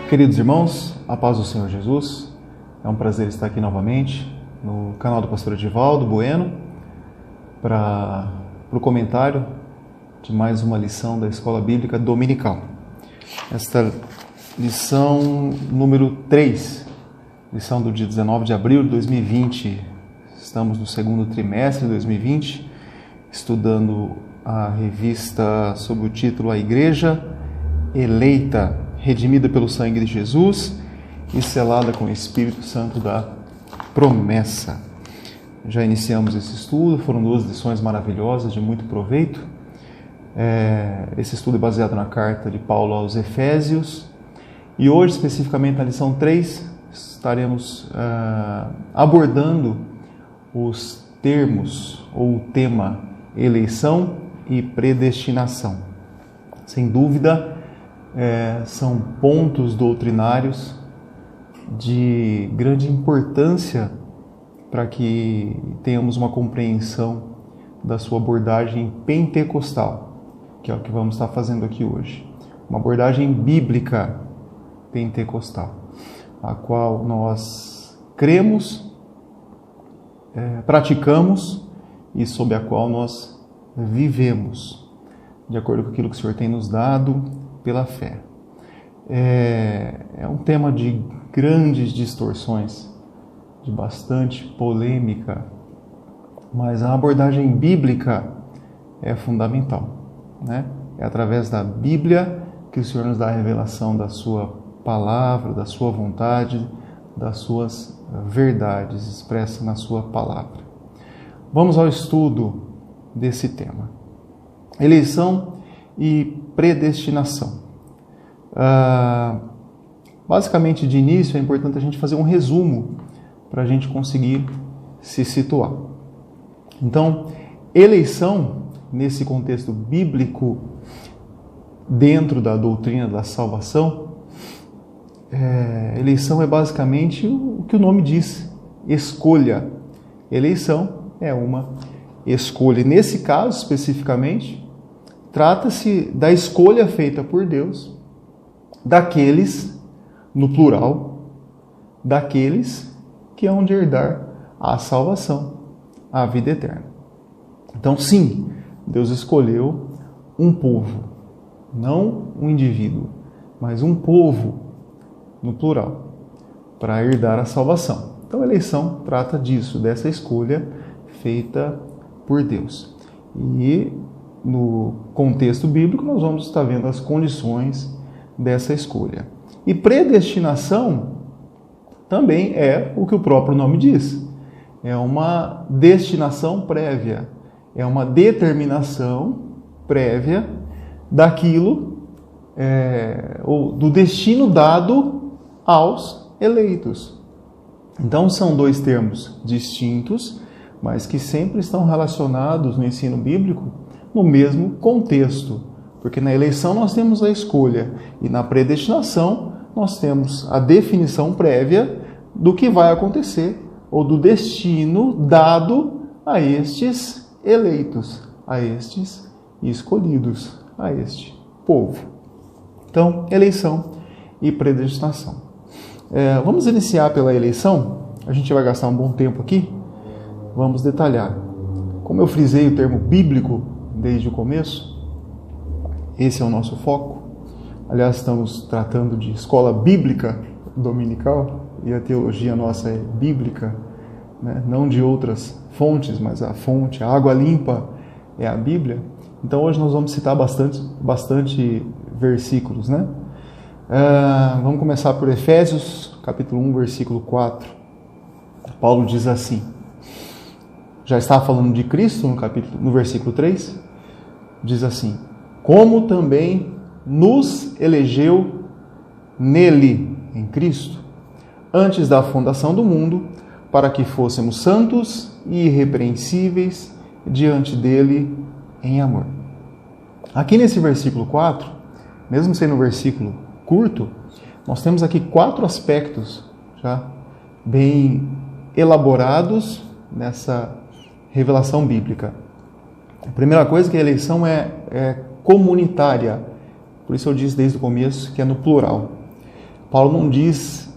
Queridos irmãos, a paz do Senhor Jesus, é um prazer estar aqui novamente no canal do pastor Edivaldo Bueno para o comentário de mais uma lição da Escola Bíblica Dominical. Esta lição número 3, lição do dia 19 de abril de 2020. Estamos no segundo trimestre de 2020, estudando a revista sob o título A Igreja Eleita, redimida pelo sangue de Jesus e selada com o Espírito Santo da promessa. Já iniciamos esse estudo, foram 2 lições maravilhosas, de muito proveito. Esse estudo é baseado na carta de Paulo aos Efésios, e hoje, especificamente na lição 3, estaremos abordando os termos ou o tema eleição e predestinação. Sem dúvida, são pontos doutrinários de grande importância para que tenhamos uma compreensão da sua abordagem pentecostal, que é o que vamos estar fazendo aqui hoje. Uma abordagem bíblica pentecostal, a qual nós cremos, praticamos e sob a qual nós vivemos, de acordo com aquilo que o Senhor tem nos dado pela fé. É um tema de grandes distorções, de bastante polêmica, mas a abordagem bíblica é fundamental, né? É através da Bíblia que o Senhor nos dá a revelação da sua palavra, da sua vontade, das suas verdades expressas na sua palavra. Vamos ao estudo desse tema. Eleição e predestinação. Basicamente, de início, é importante a gente fazer um resumo para a gente conseguir se situar. Então, eleição, nesse contexto bíblico, dentro da doutrina da salvação, eleição é basicamente o que o nome diz, escolha. Eleição é uma escolha. Nesse caso, especificamente, trata-se da escolha feita por Deus daqueles, no plural, daqueles que hão de herdar a salvação, a vida eterna. Então, sim, Deus escolheu um povo, não um indivíduo, mas um povo, no plural, para herdar a salvação. Então, a eleição trata disso, dessa escolha feita por Deus. E no contexto bíblico, nós vamos estar vendo as condições dessa escolha. E predestinação também é o que o próprio nome diz. É uma destinação prévia, é uma determinação prévia daquilo, ou do destino dado aos eleitos. Então, são 2 termos distintos, mas que sempre estão relacionados no ensino bíblico no mesmo contexto, porque na eleição nós temos a escolha e na predestinação nós temos a definição prévia do que vai acontecer ou do destino dado a estes eleitos, a estes escolhidos, a este povo. Então, eleição e predestinação. Vamos iniciar pela eleição. A gente vai gastar um bom tempo aqui. Vamos detalhar. Como eu frisei o termo bíblico desde o começo, esse é o nosso foco. Aliás, estamos tratando de escola bíblica dominical e a teologia nossa é bíblica, né? Não de outras fontes, mas a fonte, a água limpa é a Bíblia. Então hoje nós vamos citar bastante versículos, né? Vamos começar por Efésios, capítulo 1, versículo 4. Paulo diz assim, já está falando de Cristo no versículo 3, diz assim: como também nos elegeu nele, em Cristo, antes da fundação do mundo, para que fôssemos santos e irrepreensíveis diante dele em amor. Aqui nesse versículo 4, mesmo sendo um versículo curto, nós temos aqui 4 aspectos já bem elaborados nessa revelação bíblica. A primeira coisa é que a eleição é comunitária, por isso eu disse desde o começo que é no plural. Paulo não diz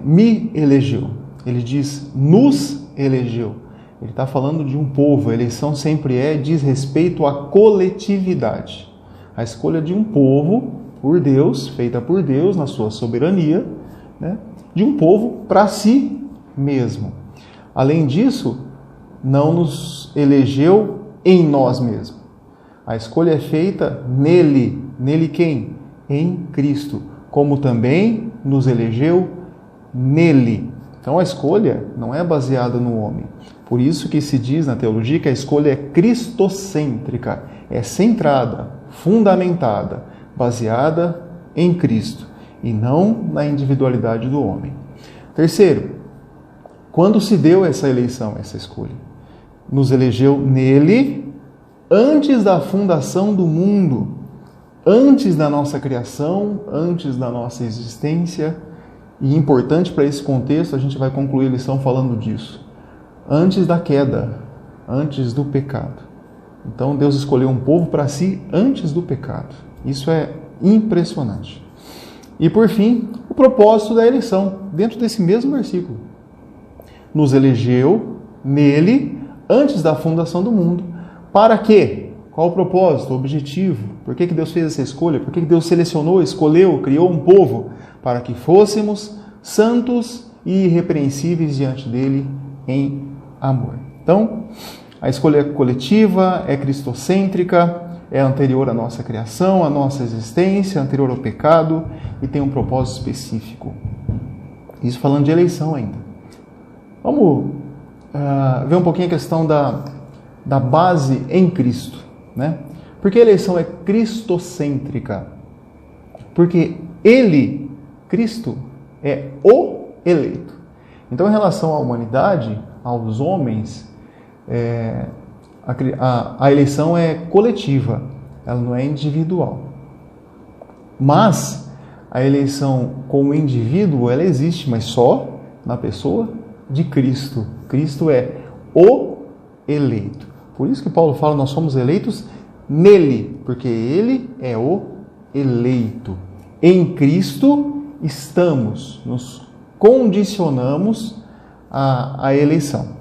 me elegeu, ele diz nos elegeu. Ele está falando de um povo. A eleição sempre diz respeito à coletividade. A escolha de um povo por Deus, feita por Deus na sua soberania, né? De um povo para si mesmo. Além disso, não nos elegeu em nós mesmos. A escolha é feita nele. Nele quem? Em Cristo. Como também nos elegeu nele. Então a escolha não é baseada no homem. Por isso que se diz na teologia que a escolha é cristocêntrica, é centrada, fundamentada, baseada em Cristo e não na individualidade do homem. Terceiro, quando se deu essa eleição, essa escolha? Nos elegeu nele antes da fundação do mundo, antes da nossa criação, antes da nossa existência. E importante para esse contexto, a gente vai concluir a lição falando disso. Antes da queda, antes do pecado. Então Deus escolheu um povo para si antes do pecado. Isso é impressionante. E por fim, o propósito da eleição, dentro desse mesmo versículo. Nos elegeu nele antes da fundação do mundo. Para quê? Qual o propósito, o objetivo? Por que Deus fez essa escolha? Por que Deus selecionou, escolheu, criou um povo? Para que fôssemos santos e irrepreensíveis diante dele em amor. Então, a escolha é coletiva, é cristocêntrica, é anterior à nossa criação, à nossa existência, anterior ao pecado e tem um propósito específico. Isso falando de eleição ainda. Vamos ver um pouquinho a questão da base em Cristo, né? Por que a eleição é cristocêntrica? Porque ele, Cristo, é o eleito. Então, em relação à humanidade, aos homens, a eleição é coletiva, ela não é individual. Mas a eleição como indivíduo, ela existe, mas só na pessoa de Cristo. Cristo é o eleito. Por isso que Paulo fala, nós somos eleitos nele, porque ele é o eleito. Em Cristo estamos, nos condicionamos à eleição.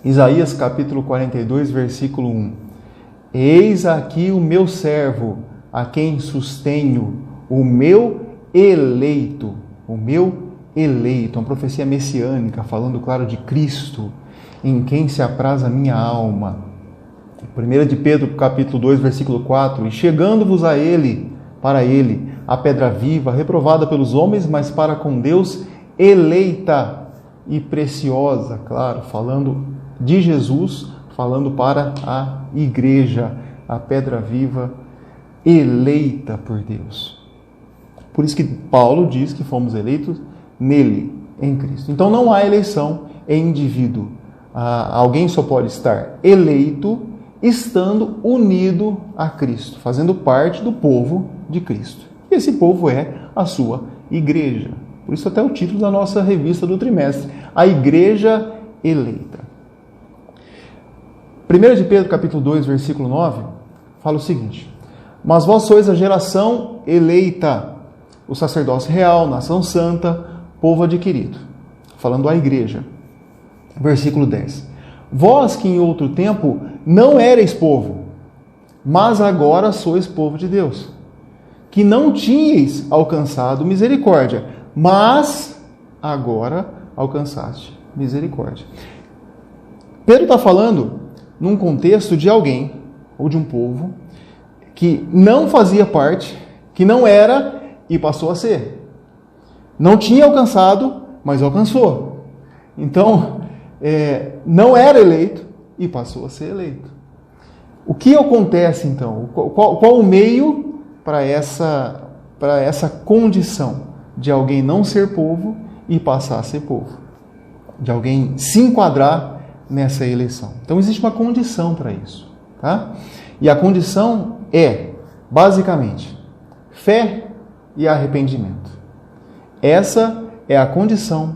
Isaías capítulo 42, versículo 1. Eis aqui o meu servo, a quem sustenho, o meu eleito. O meu eleito. Uma profecia messiânica, falando, claro, de Cristo, em quem se apraz a minha alma. 1 de Pedro capítulo 2, versículo 4. E chegando-vos a ele, para ele, a pedra viva, reprovada pelos homens, mas para com Deus, eleita e preciosa, claro, falando de Jesus, falando para a igreja, a pedra viva, eleita por Deus. Por isso que Paulo diz que fomos eleitos nele, em Cristo. Então não há eleição em indivíduo. Alguém só pode estar eleito estando unido a Cristo, fazendo parte do povo de Cristo. E esse povo é a sua igreja. Por isso até o título da nossa revista do trimestre, a igreja eleita. 1 de Pedro capítulo 2, versículo 9, fala o seguinte: mas vós sois a geração eleita, o sacerdócio real, nação santa, povo adquirido. Falando à igreja. Versículo 10. Vós que em outro tempo não erais povo, mas agora sois povo de Deus, que não tinhais alcançado misericórdia, mas agora alcançaste misericórdia. Pedro está falando num contexto de alguém, ou de um povo, que não fazia parte, que não era e passou a ser. Não tinha alcançado, mas alcançou. Então, não era eleito e passou a ser eleito. O que acontece então? Qual o meio para essa condição de alguém não ser povo e passar a ser povo? De alguém se enquadrar nessa eleição. Então existe uma condição para isso, tá? E a condição é, basicamente, fé e arrependimento. Essa é a condição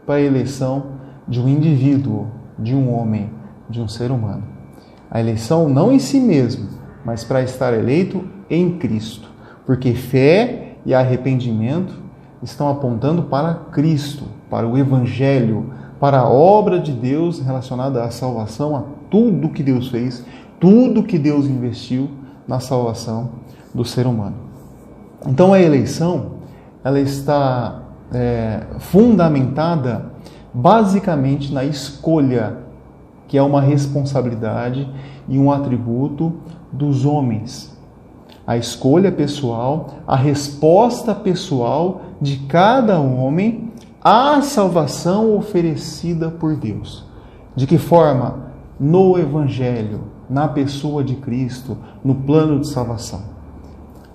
para a eleição de um indivíduo, de um homem, de um ser humano. A eleição não em si mesmo, mas para estar eleito em Cristo. Porque fé e arrependimento estão apontando para Cristo, para o Evangelho, para a obra de Deus relacionada à salvação, a tudo que Deus fez, tudo que Deus investiu na salvação do ser humano. Então a eleição, ela está fundamentada basicamente na escolha, que é uma responsabilidade e um atributo dos homens. A escolha pessoal, a resposta pessoal de cada homem à salvação oferecida por Deus. De que forma? No Evangelho, na pessoa de Cristo, no plano de salvação.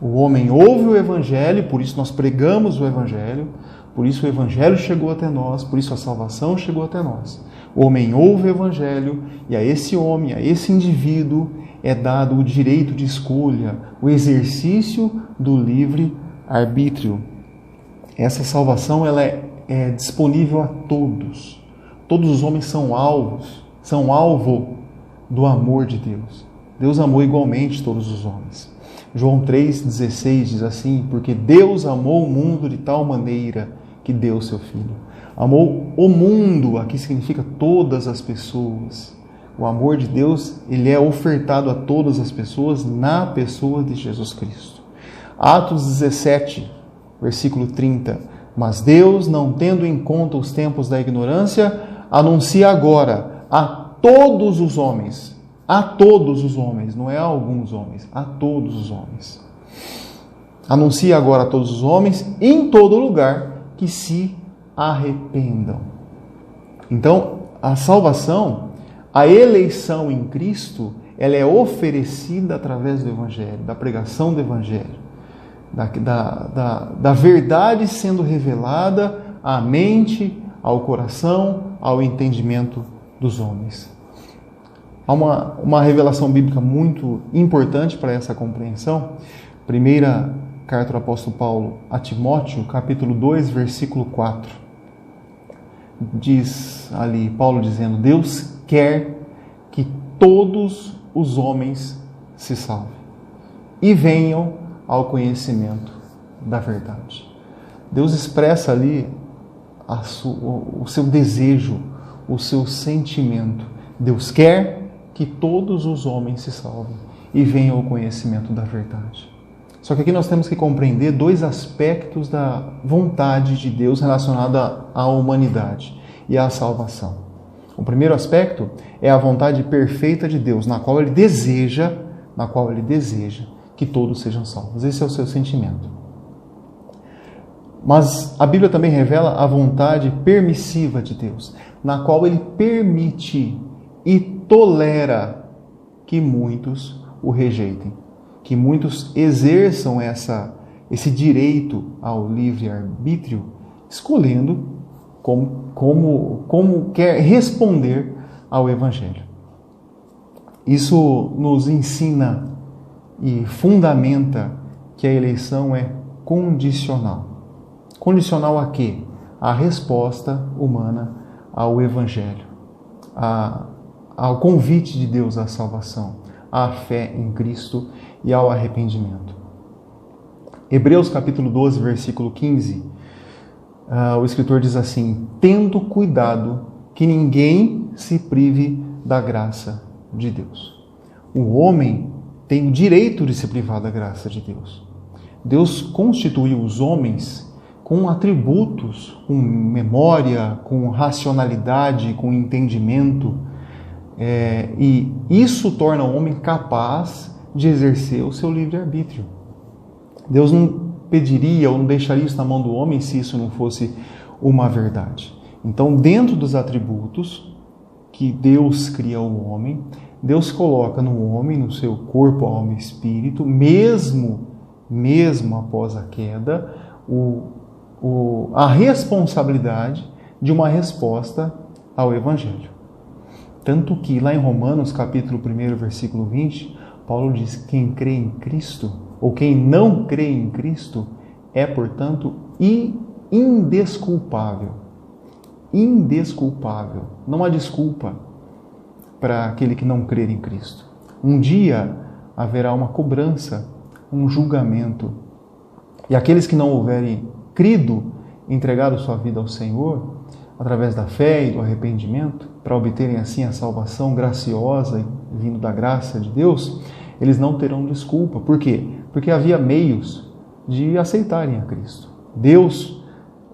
O homem ouve o Evangelho, por isso nós pregamos o Evangelho, por isso o Evangelho chegou até nós, por isso a salvação chegou até nós. O homem ouve o Evangelho e a esse homem, a esse indivíduo, é dado o direito de escolha, o exercício do livre arbítrio. Essa salvação ela é disponível a todos. Todos os homens são alvo do amor de Deus. Deus amou igualmente todos os homens. João 3,16 diz assim: porque Deus amou o mundo de tal maneira que deu o seu Filho. Amou o mundo, aqui significa todas as pessoas. O amor de Deus, ele é ofertado a todas as pessoas na pessoa de Jesus Cristo. Atos 17, versículo 30. Mas Deus, não tendo em conta os tempos da ignorância, anuncia agora a todos os homens, não é a alguns homens, a todos os homens. Anuncia agora a todos os homens, em todo lugar, que se arrependam. Então, a salvação, a eleição em Cristo, ela é oferecida através do Evangelho, da pregação do Evangelho, da verdade sendo revelada à mente, ao coração, ao entendimento dos homens. Há uma revelação bíblica muito importante para essa compreensão. Primeira carta do apóstolo Paulo a Timóteo, capítulo 2, versículo 4. Diz ali, Paulo dizendo: Deus quer que todos os homens se salvem e venham ao conhecimento da verdade. Deus expressa ali o seu desejo, o seu sentimento. Deus quer que todos os homens se salvem e venham ao conhecimento da verdade. Só que aqui nós temos que compreender dois aspectos da vontade de Deus relacionada à humanidade e à salvação. O primeiro aspecto é a vontade perfeita de Deus, na qual Ele deseja que todos sejam salvos. Esse é o seu sentimento. Mas a Bíblia também revela a vontade permissiva de Deus, na qual Ele permite e tolera que muitos o rejeitem, que muitos exerçam esse direito ao livre-arbítrio, escolhendo como quer responder ao Evangelho. Isso nos ensina e fundamenta que a eleição é condicional. Condicional a quê? A resposta humana ao Evangelho, ao convite de Deus à salvação, à fé em Cristo e ao arrependimento. Hebreus capítulo 12, versículo 15, o escritor diz assim: tendo cuidado que ninguém se prive da graça de Deus. O homem tem o direito de se privar da graça de Deus. Deus constituiu os homens com atributos, com memória, com racionalidade, com entendimento, e isso torna o homem capaz de exercer o seu livre-arbítrio. Deus não pediria ou não deixaria isso na mão do homem se isso não fosse uma verdade. Então, dentro dos atributos que Deus cria o homem, Deus coloca no homem, no seu corpo, alma e espírito, mesmo após a queda, a responsabilidade de uma resposta ao Evangelho. Tanto que lá em Romanos, capítulo 1, versículo 20, Paulo diz que quem crê em Cristo, ou quem não crê em Cristo, é, portanto, indesculpável. Indesculpável. Não há desculpa para aquele que não crer em Cristo. Um dia haverá uma cobrança, um julgamento. E aqueles que não houverem crido entregado sua vida ao Senhor, através da fé e do arrependimento, para obterem assim a salvação graciosa vindo da graça de Deus, eles não terão desculpa. Por quê? Porque havia meios de aceitarem a Cristo. Deus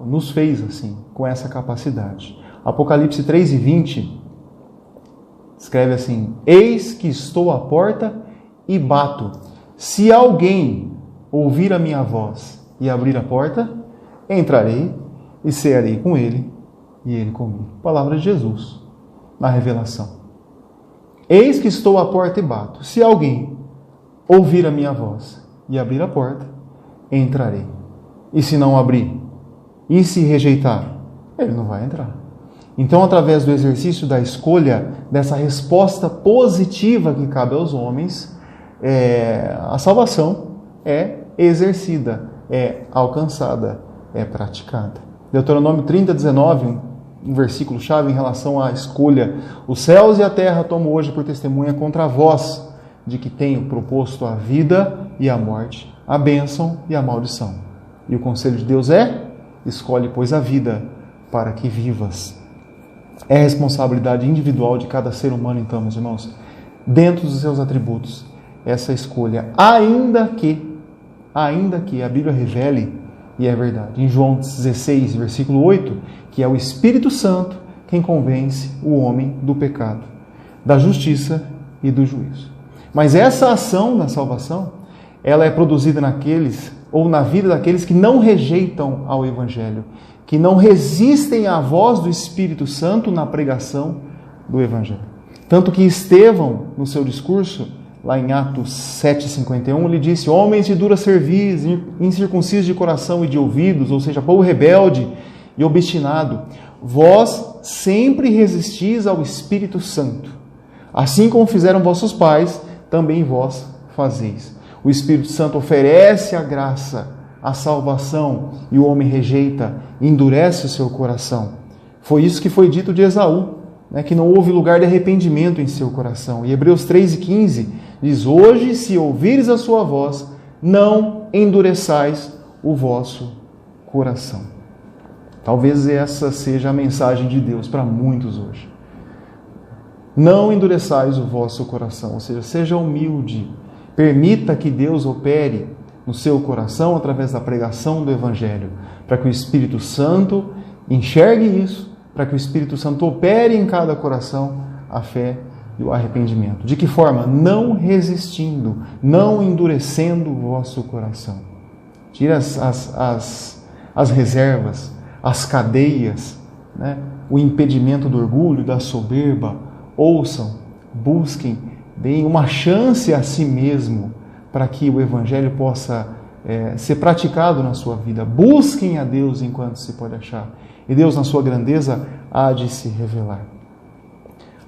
nos fez assim, com essa capacidade. Apocalipse 3:20 escreve assim: eis que estou à porta e bato. Se alguém ouvir a minha voz e abrir a porta, entrarei e cearei com ele e ele comigo. Palavra de Jesus na revelação. Eis que estou à porta e bato. Se alguém ouvir a minha voz e abrir a porta, entrarei. E se não abrir e se rejeitar, ele não vai entrar. Então, através do exercício da escolha, dessa resposta positiva que cabe aos homens, a salvação é exercida, é alcançada, é praticada. Deuteronômio 30:19, um versículo chave em relação à escolha. Os céus e a terra tomo hoje por testemunha contra vós, de que tenho proposto a vida e a morte, a bênção e a maldição. E o conselho de Deus é: escolhe, pois, a vida para que vivas. É responsabilidade individual de cada ser humano, então, meus irmãos, dentro dos seus atributos, essa escolha, ainda que a Bíblia revele, e é verdade, em João 16, versículo 8, que é o Espírito Santo quem convence o homem do pecado, da justiça e do juízo. Mas essa ação da salvação, ela é produzida naqueles, ou na vida daqueles que não rejeitam ao Evangelho, que não resistem à voz do Espírito Santo na pregação do Evangelho. Tanto que Estevão, no seu discurso, lá em Atos 7:51, ele disse: homens de dura cerviz, incircuncisos de coração e de ouvidos, ou seja, povo rebelde e obstinado, vós sempre resistis ao Espírito Santo. Assim como fizeram vossos pais, também vós fazeis. O Espírito Santo oferece a graça, a salvação, e o homem rejeita, endurece o seu coração. Foi isso que foi dito de Esaú, que não houve lugar de arrependimento em seu coração. E Hebreus 3:15 diz: hoje, se ouvires a sua voz, não endureçais o vosso coração. Talvez essa seja a mensagem de Deus para muitos hoje. Não endureçais o vosso coração, ou seja humilde. Permita que Deus opere no seu coração através da pregação do Evangelho, para que o Espírito Santo enxergue isso, para que o Espírito Santo opere em cada coração a fé e o arrependimento. De que forma? Não resistindo, não endurecendo o vosso coração. Tira as reservas, as cadeias, o impedimento do orgulho, da soberba. Ouçam, busquem, deem uma chance a si mesmo para que o Evangelho possa ser praticado na sua vida. Busquem a Deus enquanto se pode achar. E Deus, na sua grandeza, há de se revelar.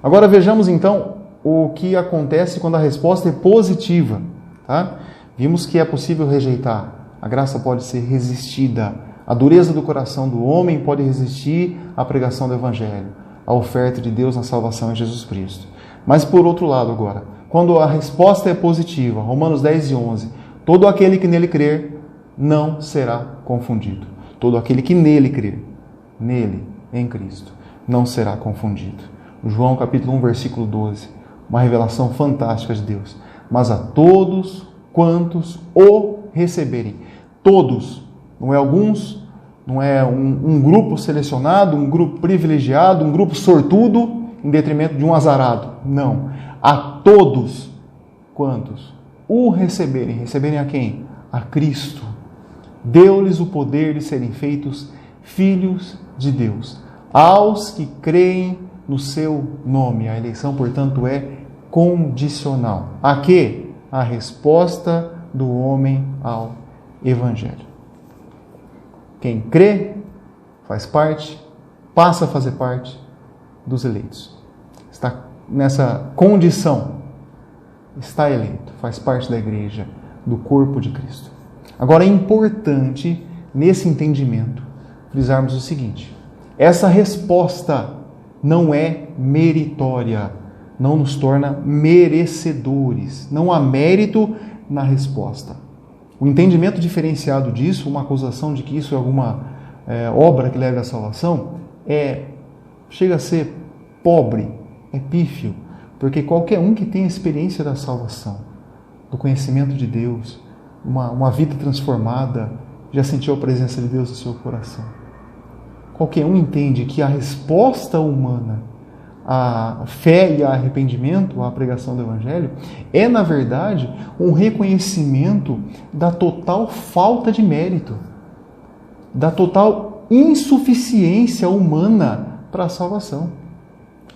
Agora vejamos então o que acontece quando a resposta é positiva. Tá? Vimos que é possível rejeitar. A graça pode ser resistida. A dureza do coração do homem pode resistir à pregação do Evangelho, à oferta de Deus na salvação em Jesus Cristo. Mas por outro lado agora, quando a resposta é positiva, Romanos 10:11, todo aquele que nele crer não será confundido. Todo aquele que nele crer, nele, em Cristo, não será confundido. João capítulo 1, versículo 12, uma revelação fantástica de Deus. Mas a todos quantos o receberem, todos, não é alguns, não é um grupo selecionado, um grupo privilegiado, um grupo sortudo, em detrimento de um azarado. Não. A todos quantos o receberem. Receberem a quem? A Cristo. Deu-lhes o poder de serem feitos filhos de Deus. Aos que creem no seu nome. A eleição, portanto, é condicional. A quê? A resposta do homem ao Evangelho. Quem crê faz parte, passa a fazer parte dos eleitos. Está nessa condição, está eleito, faz parte da igreja, do corpo de Cristo. Agora é importante, nesse entendimento, frisarmos o seguinte: essa resposta não é meritória, não nos torna merecedores, não há mérito na resposta. O entendimento diferenciado disso, uma acusação de que isso é alguma obra que leve à salvação, chega a ser pobre, é pífio, porque qualquer um que tem a experiência da salvação, do conhecimento de Deus, uma vida transformada, já sentiu a presença de Deus no seu coração. Qualquer um entende que a resposta humana à fé e ao arrependimento, à pregação do Evangelho, é, na verdade, um reconhecimento da total falta de mérito, da total insuficiência humana para a salvação.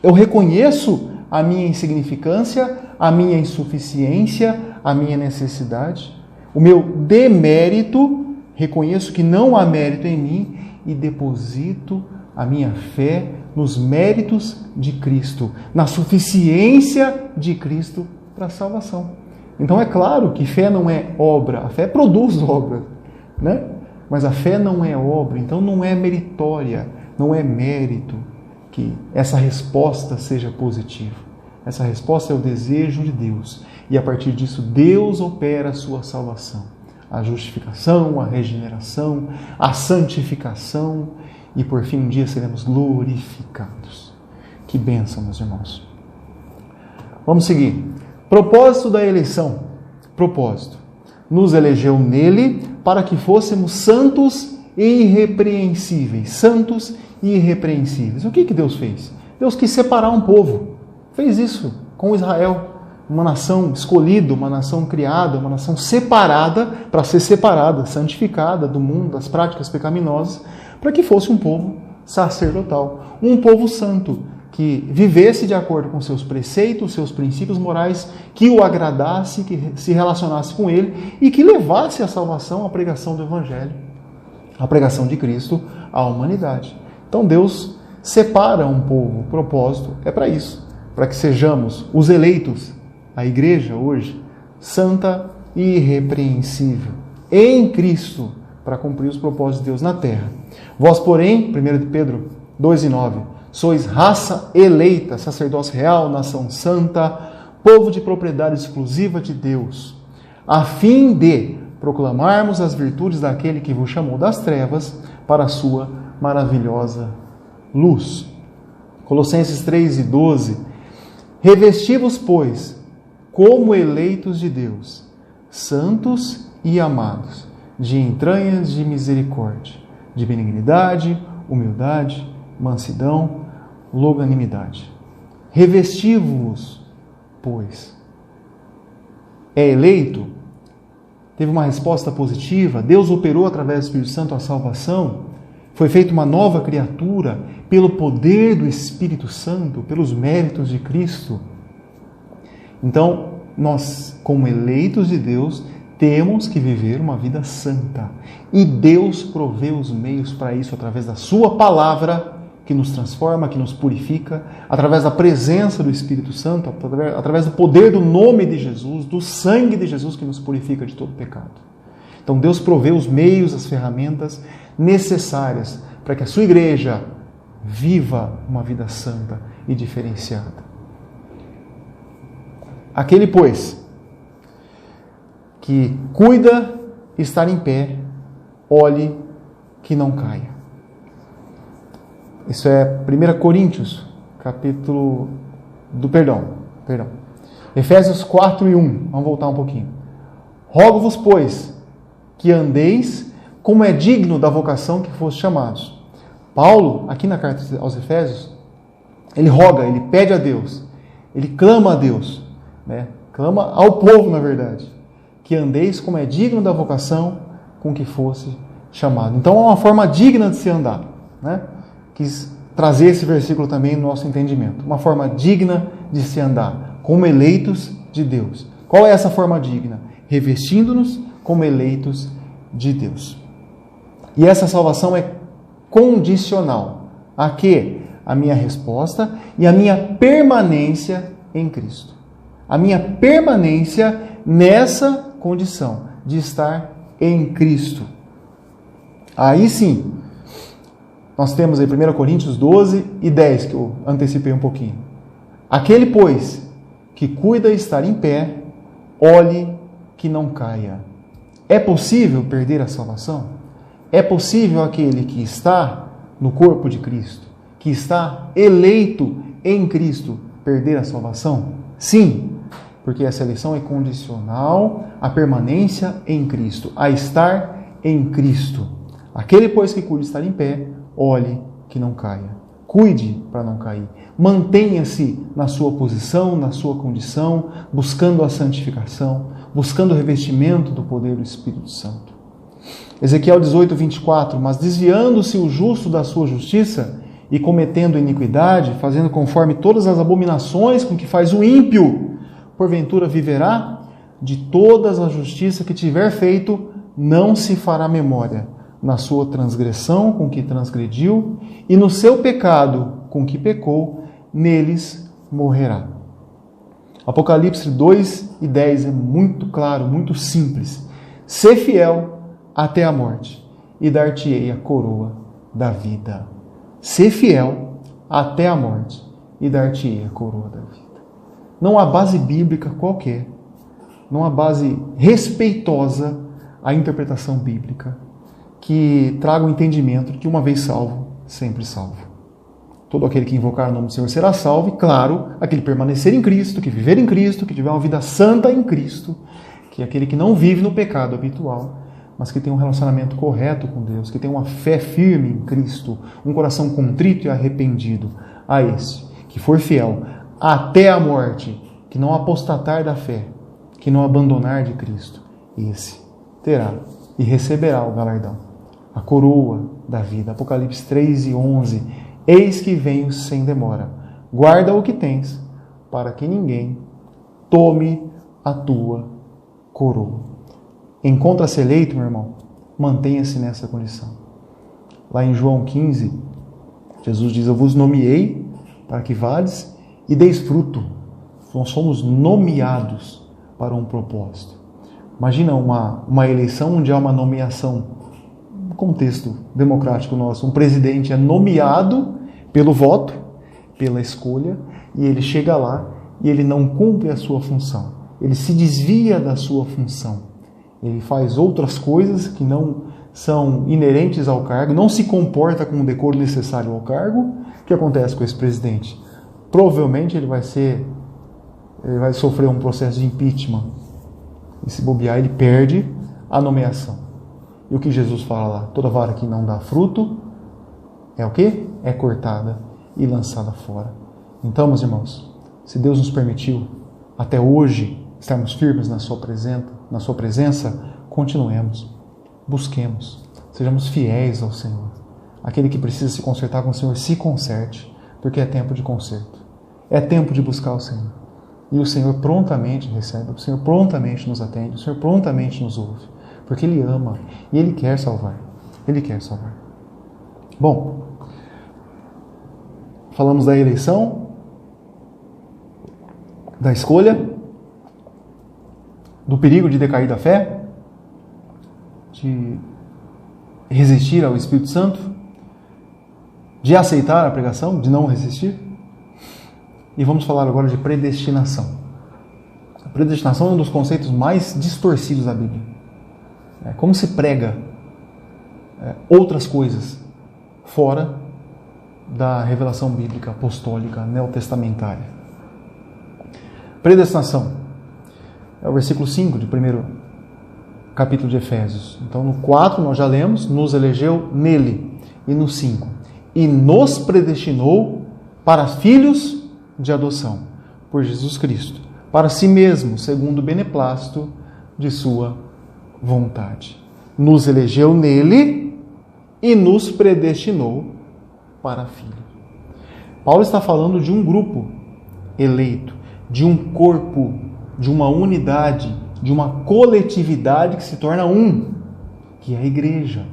Eu reconheço a minha insignificância, a minha insuficiência, a minha necessidade, o meu demérito, reconheço que não há mérito em mim e deposito a minha fé nos méritos de Cristo, na suficiência de Cristo para a salvação. Então é claro que fé não é obra, a fé produz obra, né? Mas a fé não é obra, então não é meritória, não é mérito que essa resposta seja positiva. Essa resposta é o desejo de Deus. E a partir disso, Deus opera a sua salvação. A justificação, a regeneração, a santificação. E por fim, um dia seremos glorificados. Que bênção, meus irmãos. Vamos seguir. Propósito da eleição. Propósito. Nos elegeu nele para que fôssemos santos e irrepreensíveis. Santos e irrepreensíveis. O que Deus fez? Deus quis separar um povo. Fez isso com Israel. Uma nação escolhida, uma nação criada, uma nação separada, para ser separada, santificada do mundo, das práticas pecaminosas, para que fosse um povo sacerdotal, um povo santo, que vivesse de acordo com seus preceitos, seus princípios morais, que o agradasse, que se relacionasse com ele e que levasse a salvação, a pregação do Evangelho, a pregação de Cristo à humanidade. Então Deus separa um povo, o propósito é para isso, para que sejamos os eleitos, a igreja hoje, santa e irrepreensível, em Cristo, para cumprir os propósitos de Deus na terra. Vós, porém, 1 Pedro 2:9, sois raça eleita, sacerdócio real, nação santa, povo de propriedade exclusiva de Deus, a fim de proclamarmos as virtudes daquele que vos chamou das trevas para a sua maravilhosa luz. Colossenses 3:12, revesti-vos, pois, como eleitos de Deus, santos e amados, de entranhas de misericórdia, de benignidade, humildade, mansidão, longanimidade. Revesti-vos, pois. É eleito? Teve uma resposta positiva? Deus operou através do Espírito Santo a salvação? Foi feita uma nova criatura pelo poder do Espírito Santo, pelos méritos de Cristo? Então, nós, como eleitos de Deus, temos que viver uma vida santa. E Deus provê os meios para isso através da sua palavra, que nos transforma, que nos purifica, através da presença do Espírito Santo, através do poder do nome de Jesus, do sangue de Jesus que nos purifica de todo pecado. Então Deus provê os meios, as ferramentas necessárias para que a sua igreja viva uma vida santa e diferenciada. Aquele, pois, que cuida estar em pé, olhe que não caia. Isso é 1 Coríntios, Efésios 4:1. Vamos voltar um pouquinho. Rogo-vos, pois, que andeis como é digno da vocação que foste chamados. Paulo, aqui na carta aos Efésios, ele roga, ele pede a Deus, ele clama a Deus, clama ao povo, na verdade, que andeis como é digno da vocação com que fosse chamado. Então, é uma forma digna de se andar. Quis trazer esse versículo também no nosso entendimento. Uma forma digna de se andar, como eleitos de Deus. Qual é essa forma digna? Revestindo-nos como eleitos de Deus. E essa salvação é condicional. A quê? A minha resposta e a minha permanência em Cristo. A minha permanência nessa condição de estar em Cristo. Aí sim, nós temos aí 1 Coríntios 12:10, que eu antecipei um pouquinho. Aquele, pois, que cuida estar em pé, olhe que não caia. É possível perder a salvação? É possível aquele que está no corpo de Cristo, que está eleito em Cristo, perder a salvação? Sim, porque essa eleição é condicional à permanência em Cristo, a estar em Cristo. Aquele, pois, que cuide estar em pé, olhe que não caia. Cuide para não cair. Mantenha-se na sua posição, na sua condição, buscando a santificação, buscando o revestimento do poder do Espírito Santo. Ezequiel 18, 24. Mas desviando-se o justo da sua justiça e cometendo iniquidade, fazendo conforme todas as abominações com que faz o ímpio, porventura viverá? De todas as justiças que tiver feito, não se fará memória. Na sua transgressão com que transgrediu, e no seu pecado com que pecou, neles morrerá. Apocalipse 2 e 10 é muito claro, muito simples. Sê fiel até a morte, e dar-te-ei a coroa da vida. Sê fiel até a morte, e dar-te-ei a coroa da vida. Não há base bíblica qualquer, não há base respeitosa à interpretação bíblica que traga o entendimento de que uma vez salvo, sempre salvo. Todo aquele que invocar o nome do Senhor será salvo, e claro, aquele que permanecer em Cristo, que viver em Cristo, que tiver uma vida santa em Cristo, que é aquele que não vive no pecado habitual, mas que tem um relacionamento correto com Deus, que tem uma fé firme em Cristo, um coração contrito e arrependido, a esse, que for fiel até a morte, que não apostatar da fé, que não abandonar de Cristo, esse terá e receberá o galardão, a coroa da vida. Apocalipse 3 e 11. Eis que venho sem demora. Guarda o que tens, para que ninguém tome a tua coroa. Encontra-se eleito, meu irmão, mantenha-se nessa condição. Lá em João 15, Jesus diz: eu vos nomeei para que vades e deis fruto. Nós somos nomeados para um propósito. Imagina uma eleição onde há uma nomeação. No contexto democrático nosso, um presidente é nomeado pelo voto, pela escolha, e ele chega lá e ele não cumpre a sua função. Ele se desvia da sua função. Ele faz outras coisas que não são inerentes ao cargo, não se comporta com o decoro necessário ao cargo. O que acontece com esse presidente? Provavelmente ele vai sofrer um processo de impeachment. E se bobear, ele perde a nomeação. E o que Jesus fala lá? Toda vara que não dá fruto é o quê? É cortada e lançada fora. Então, meus irmãos, se Deus nos permitiu até hoje estarmos firmes na sua presença, continuemos, busquemos, sejamos fiéis ao Senhor. Aquele que precisa se consertar com o Senhor, se conserte, porque é tempo de conserto. É tempo de buscar o Senhor. E o Senhor prontamente recebe, o Senhor prontamente nos atende, o Senhor prontamente nos ouve. Porque Ele ama e Ele quer salvar. Ele quer salvar. Bom, falamos da eleição, da escolha, do perigo de decair da fé, de resistir ao Espírito Santo, de aceitar a pregação, de não resistir. E vamos falar agora de predestinação. A predestinação é um dos conceitos mais distorcidos da Bíblia. Como se prega outras coisas fora da revelação bíblica apostólica neotestamentária. Predestinação é o versículo 5 do primeiro capítulo de Efésios. Então no 4 nós já lemos, nos elegeu nele. E no 5, e nos predestinou para filhos de adoção por Jesus Cristo, para si mesmo, segundo o beneplácito de sua vontade. Nos elegeu nele e nos predestinou para filho. Paulo está falando de um grupo eleito, de um corpo, de uma unidade, de uma coletividade que se torna um, que é a igreja.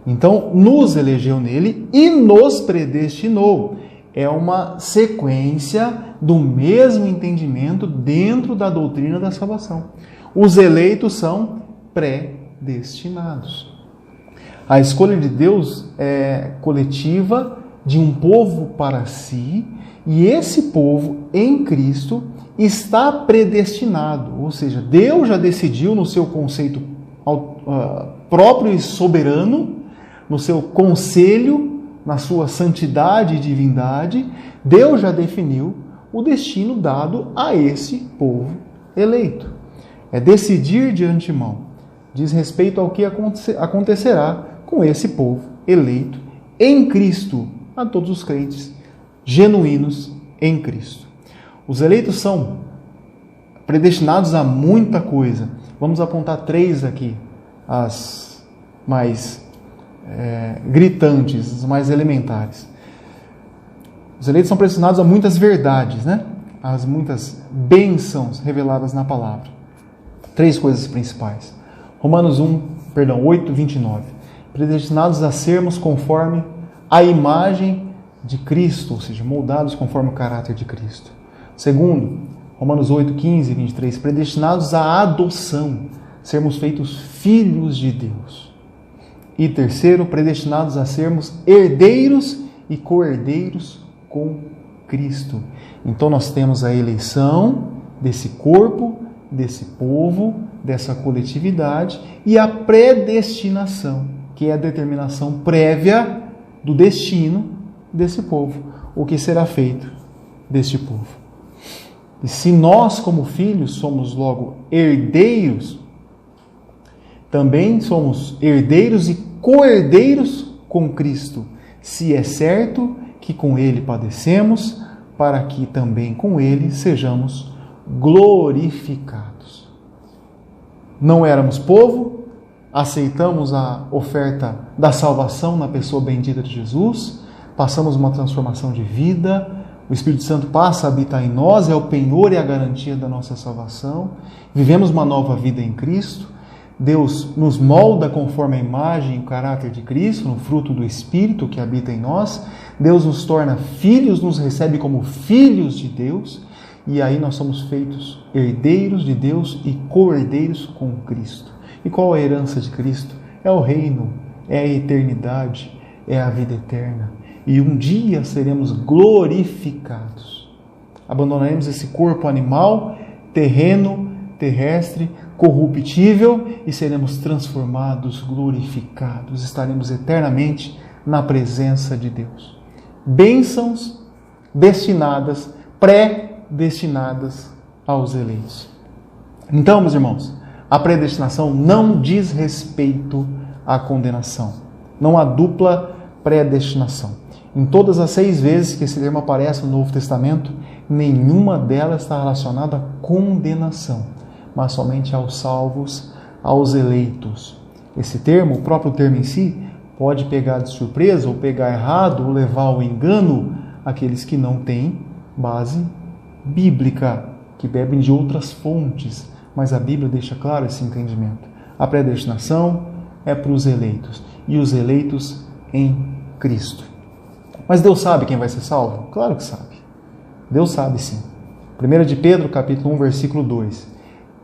Então, nos elegeu nele e nos predestinou. É uma sequência do mesmo entendimento dentro da doutrina da salvação. Os eleitos são predestinados. A escolha de Deus é coletiva, de um povo para si, e esse povo em Cristo está predestinado, ou seja, Deus já decidiu no seu conceito próprio e soberano, no seu conselho, na sua santidade e divindade, Deus já definiu o destino dado a esse povo eleito. É decidir de antemão, diz respeito ao que acontecerá com esse povo eleito em Cristo, a todos os crentes genuínos em Cristo. Os eleitos são predestinados a muita coisa. Vamos apontar 3 aqui, as mais gritantes, as mais elementares. Os eleitos são predestinados a muitas verdades, né? As muitas bênçãos reveladas na palavra. 3 coisas principais. Romanos 8, 29. Predestinados a sermos conforme a imagem de Cristo, ou seja, moldados conforme o caráter de Cristo. Segundo, Romanos 8, 15 e 23. Predestinados à adoção, sermos feitos filhos de Deus. E terceiro, predestinados a sermos herdeiros e co-herdeiros com Cristo. Então nós temos a eleição desse corpo, desse povo, dessa coletividade e a predestinação, que é a determinação prévia do destino desse povo, o que será feito deste povo. E se nós, como filhos, somos logo herdeiros, também somos herdeiros e co-herdeiros com Cristo, se é certo que com Ele padecemos, para que também com Ele sejamos glorificados. Não éramos povo, aceitamos a oferta da salvação na pessoa bendita de Jesus, passamos uma transformação de vida, o Espírito Santo passa a habitar em nós, é o penhor e a garantia da nossa salvação, vivemos uma nova vida em Cristo, Deus nos molda conforme a imagem e o caráter de Cristo, no fruto do Espírito que habita em nós, Deus nos torna filhos, nos recebe como filhos de Deus, e aí nós somos feitos herdeiros de Deus e co-herdeiros com Cristo. E qual a herança de Cristo? É o reino, é a eternidade, é a vida eterna. E um dia seremos glorificados. Abandonaremos esse corpo animal, terreno, terrestre, corruptível e seremos transformados, glorificados. Estaremos eternamente na presença de Deus. Bênçãos destinadas, predestinadas aos eleitos. Então, meus irmãos, a predestinação não diz respeito à condenação. Não há dupla predestinação. Em todas as 6 vezes que esse termo aparece no Novo Testamento, nenhuma delas está relacionada à condenação, mas somente aos salvos, aos eleitos. Esse termo, o próprio termo em si, pode pegar de surpresa, ou pegar errado, ou levar ao engano aqueles que não têm base bíblica, que bebem de outras fontes, mas a Bíblia deixa claro esse entendimento. A predestinação é para os eleitos, e os eleitos em Cristo. Mas Deus sabe quem vai ser salvo? Claro que sabe. Deus sabe sim. 1 de Pedro, capítulo 1, versículo 2.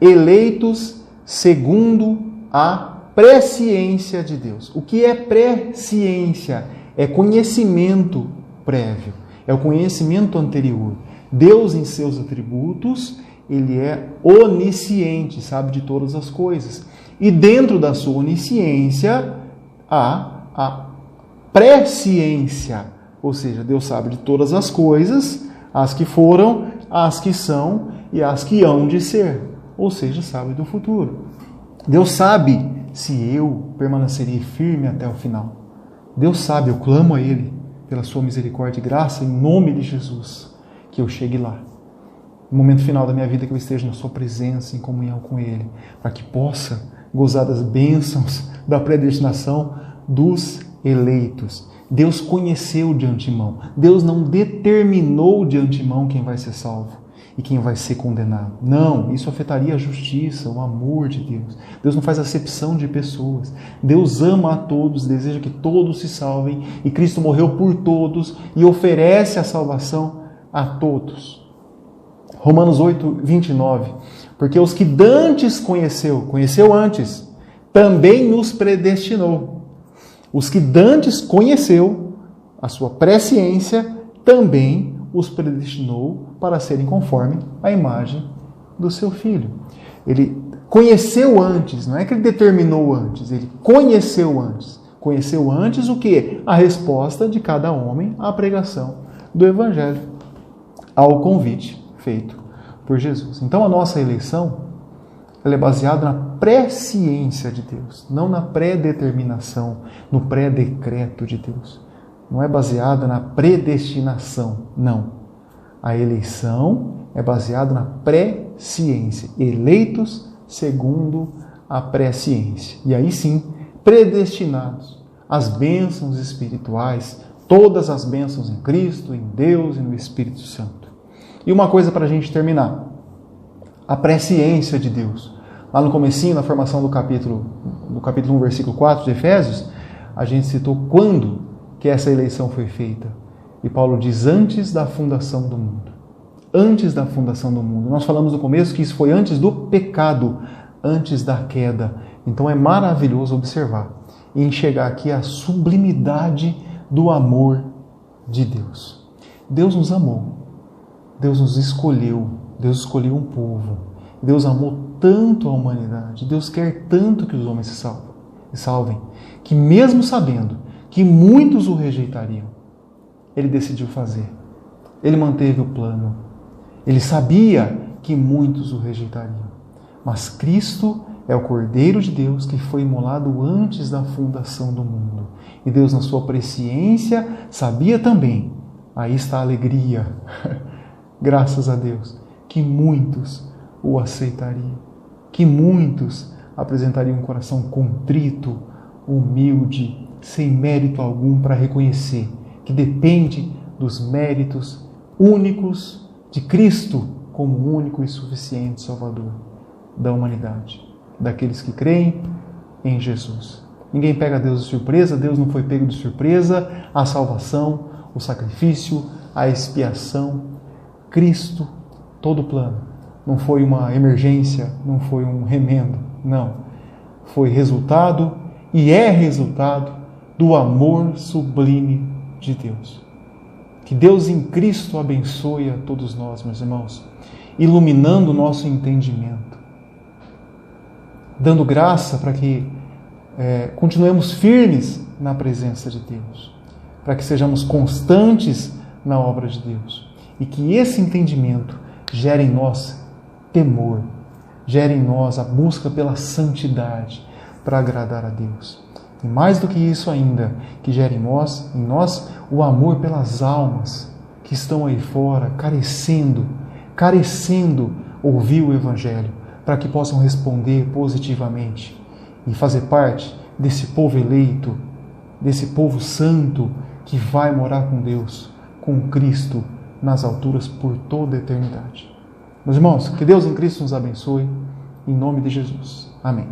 Eleitos segundo a presciência de Deus. O que é presciência? É conhecimento prévio. É o conhecimento anterior. Deus, em seus atributos, Ele é onisciente, sabe de todas as coisas. E dentro da sua onisciência, há a presciência. Ou seja, Deus sabe de todas as coisas, as que foram, as que são e as que hão de ser. Ou seja, sabe do futuro. Deus sabe se eu permanecerei firme até o final. Deus sabe, eu clamo a Ele, pela sua misericórdia e graça, em nome de Jesus, que eu chegue lá. No momento final da minha vida, que eu esteja na sua presença, em comunhão com Ele, para que possa gozar das bênçãos da predestinação dos eleitos. Deus conheceu de antemão. Deus não determinou de antemão quem vai ser salvo e quem vai ser condenado. Não, isso afetaria a justiça, o amor de Deus. Deus não faz acepção de pessoas. Deus ama a todos, deseja que todos se salvem e Cristo morreu por todos e oferece a salvação a todos. Romanos 8, 29. Porque os que dantes conheceu antes, também nos predestinou. Os que dantes conheceu, a sua presciência, também os predestinou para serem conforme a imagem do seu Filho. Ele conheceu antes, não é que ele determinou antes, ele conheceu antes. Conheceu antes o quê? A resposta de cada homem à pregação do Evangelho, ao convite feito por Jesus. Então a nossa eleição, ela é baseada na presciência de Deus, não na predeterminação, no pré-decreto de Deus. Não é baseada na predestinação, não. A eleição é baseada na presciência, eleitos segundo a presciência. E aí sim, predestinados às bênçãos espirituais, todas as bênçãos em Cristo, em Deus e no Espírito Santo. E uma coisa para a gente terminar, a presciência de Deus. Lá no comecinho, na formação do capítulo 1, versículo 4 de Efésios, a gente citou quando que essa eleição foi feita. E Paulo diz, antes da fundação do mundo. Antes da fundação do mundo. Nós falamos no começo que isso foi antes do pecado, antes da queda. Então é maravilhoso observar e enxergar aqui a sublimidade do amor de Deus. Deus nos amou. Deus nos escolheu. Deus escolheu um povo. Deus amou tanto a humanidade. Deus quer tanto que os homens se salvem, que mesmo sabendo que muitos o rejeitariam, Ele decidiu fazer. Ele manteve o plano. Ele sabia que muitos o rejeitariam. Mas Cristo é o Cordeiro de Deus que foi imolado antes da fundação do mundo. E Deus, na sua presciência, sabia também, aí está a alegria, graças a Deus, que muitos o aceitariam, que muitos apresentariam um coração contrito, humilde, sem mérito algum, para reconhecer que depende dos méritos únicos de Cristo como único e suficiente Salvador da humanidade, daqueles que creem em Jesus. Ninguém pega Deus de surpresa, Deus não foi pego de surpresa. A salvação, o sacrifício, a expiação, Cristo, todo o plano. Não foi uma emergência, não foi um remendo, não. Foi resultado e é resultado do amor sublime de Deus. Que Deus em Cristo abençoe a todos nós, meus irmãos, iluminando o nosso entendimento, dando graça para que continuemos firmes na presença de Deus, para que sejamos constantes na obra de Deus e que esse entendimento gere em nós temor, gere em nós a busca pela santidade para agradar a Deus. E mais do que isso ainda, que gere em nós o amor pelas almas que estão aí fora, carecendo ouvir o Evangelho, para que possam responder positivamente e fazer parte desse povo eleito, desse povo santo que vai morar com Deus, com Cristo nas alturas por toda a eternidade. Meus irmãos, que Deus em Cristo nos abençoe, em nome de Jesus. Amém.